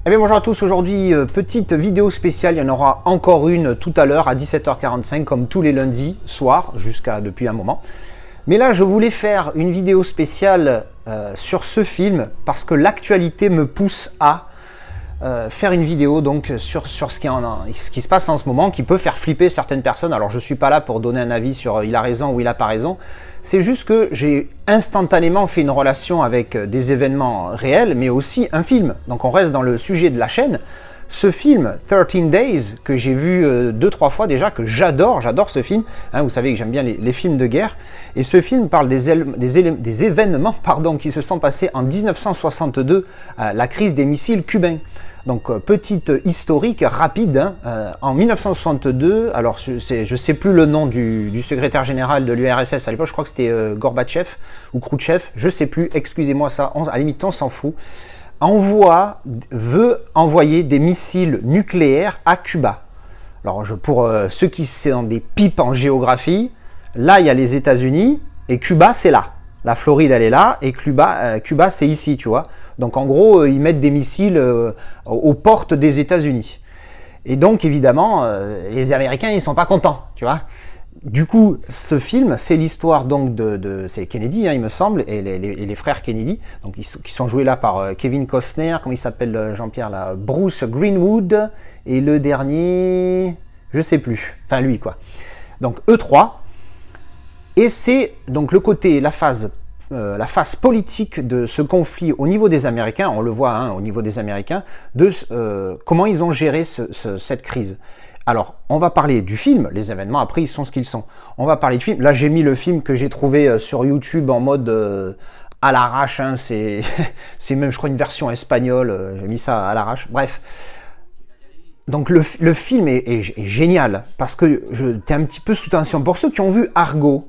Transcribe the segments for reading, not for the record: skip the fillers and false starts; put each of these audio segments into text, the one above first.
Eh bien bonjour à tous, aujourd'hui petite vidéo spéciale, il y en aura encore une tout à l'heure à 17h45 comme tous les lundis soirs, jusqu'à depuis un moment. Mais là je voulais faire une vidéo spéciale sur ce film parce que l'actualité me pousse à faire une vidéo donc sur ce qui se passe en ce moment, qui peut faire flipper certaines personnes. Alors je suis pas là pour donner un avis sur il a raison ou il a pas raison, c'est juste que j'ai instantanément fait une relation avec des événements réels, mais aussi un film. Donc on reste dans le sujet de la chaîne. Ce film, 13 Days, que j'ai vu 2-3 fois déjà, que j'adore ce film. Hein, vous savez que j'aime bien les films de guerre. Et ce film parle des événements qui se sont passés en 1962, la crise des missiles cubains. Donc petite historique rapide, hein, en 1962, alors je sais plus le nom du secrétaire général de l'URSS à l'époque, je crois que c'était Gorbatchev ou Khrouchtchev, je sais plus, excusez-moi ça, à la limite on s'en fout, veut envoyer des missiles nucléaires à Cuba. Alors pour ceux qui sont des pipes en géographie, là il y a les États-Unis et Cuba c'est là. La Floride elle est là et Cuba c'est ici, tu vois. Donc en gros ils mettent des missiles aux portes des États-Unis. Et donc évidemment les Américains ils sont pas contents, tu vois. Du coup, ce film, c'est l'histoire donc c'est Kennedy, hein, il me semble, et les frères Kennedy, donc qui sont joués là par Kevin Costner, comment il s'appelle Jean-Pierre là, Bruce Greenwood, et le dernier, je sais plus, enfin lui quoi. Donc eux trois, et c'est donc le côté, la phase politique de ce conflit au niveau des Américains, on le voit hein, au niveau des Américains, de comment ils ont géré cette crise. Alors, on va parler du film, les événements, après, ils sont ce qu'ils sont. On va parler du film. Là, j'ai mis le film que j'ai trouvé sur YouTube en mode à l'arrache. Hein, c'est même, je crois, une version espagnole. J'ai mis ça à l'arrache. Bref. Donc, le film est génial parce que t'es un petit peu sous tension. Pour ceux qui ont vu Argo,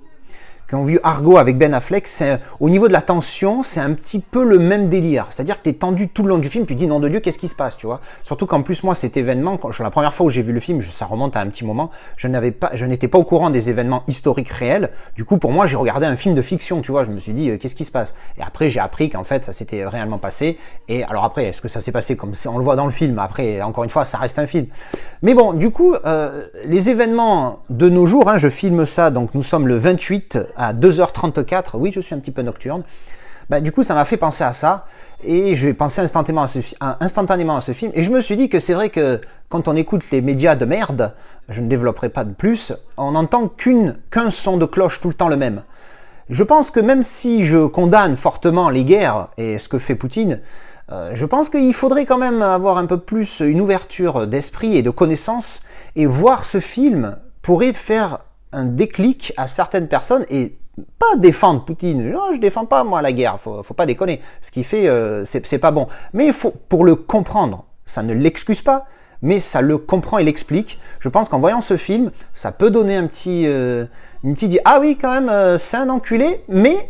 avec Ben Affleck, au niveau de la tension, c'est un petit peu le même délire. C'est-à-dire que tu es tendu tout le long du film, tu te dis, nom de Dieu, qu'est-ce qui se passe, tu vois. Surtout qu'en plus, moi, cet événement, la première fois où j'ai vu le film, ça remonte à un petit moment, je n'étais pas au courant des événements historiques réels. Du coup, pour moi, j'ai regardé un film de fiction, tu vois. Je me suis dit, qu'est-ce qui se passe? Et après, j'ai appris qu'en fait, ça s'était réellement passé. Et alors après, est-ce que ça s'est passé comme on le voit dans le film? Après, encore une fois, ça reste un film. Mais bon, du coup, les événements de nos jours, hein, je filme ça, donc nous sommes le 28 à 2h34, oui je suis un petit peu nocturne, bah, du coup ça m'a fait penser à ça, et j'ai pensé instantanément à ce film, et je me suis dit que c'est vrai que quand on écoute les médias de merde, je ne développerai pas de plus, on n'entend qu'un son de cloche tout le temps le même. Je pense que même si je condamne fortement les guerres et ce que fait Poutine, je pense qu'il faudrait quand même avoir un peu plus une ouverture d'esprit et de connaissances, et voir ce film pourrait faire un déclic à certaines personnes, et pas défendre Poutine. Non, je défends pas moi la guerre, faut pas déconner. Ce qu'il fait, c'est pas bon. Mais il faut, pour le comprendre, ça ne l'excuse pas, mais ça le comprend et l'explique. Je pense qu'en voyant ce film, ça peut donner une petite ah oui quand même, c'est un enculé, mais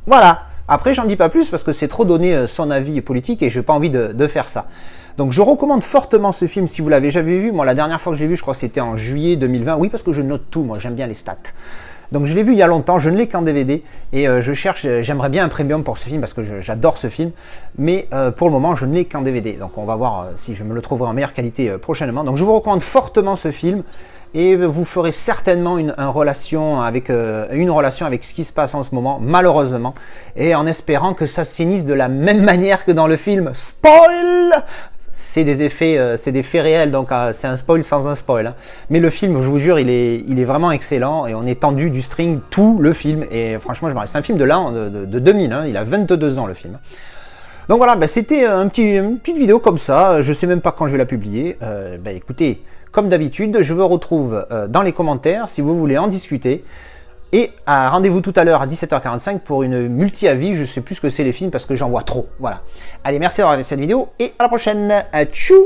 voilà. Après, j'en dis pas plus parce que c'est trop donner son avis politique et j'ai pas envie de faire ça. Donc je recommande fortement ce film si vous l'avez jamais vu. Moi, la dernière fois que je l'ai vu, je crois que c'était en juillet 2020. Oui, parce que je note tout, moi, j'aime bien les stats. Donc je l'ai vu il y a longtemps, je ne l'ai qu'en DVD. Et j'aimerais bien un premium pour ce film parce que j'adore ce film. Mais pour le moment, je ne l'ai qu'en DVD. Donc on va voir si je me le trouverai en meilleure qualité prochainement. Donc je vous recommande fortement ce film. Et vous ferez certainement une relation avec ce qui se passe en ce moment, malheureusement, et en espérant que ça se finisse de la même manière que dans le film. Spoil! C'est des faits réels, donc c'est un spoil sans un spoil. Hein. Mais le film, je vous jure, il est vraiment excellent, et on est tendu du string tout le film, et franchement, c'est un film de 2000, hein, il a 22 ans le film. Donc voilà, c'était une petite vidéo comme ça, je sais même pas quand je vais la publier. Écoutez, comme d'habitude, je vous retrouve dans les commentaires si vous voulez en discuter. Et rendez-vous tout à l'heure à 17h45 pour une multi-avis. Je sais plus ce que c'est les films parce que j'en vois trop. Voilà. Allez, merci d'avoir regardé cette vidéo et à la prochaine. Tchou!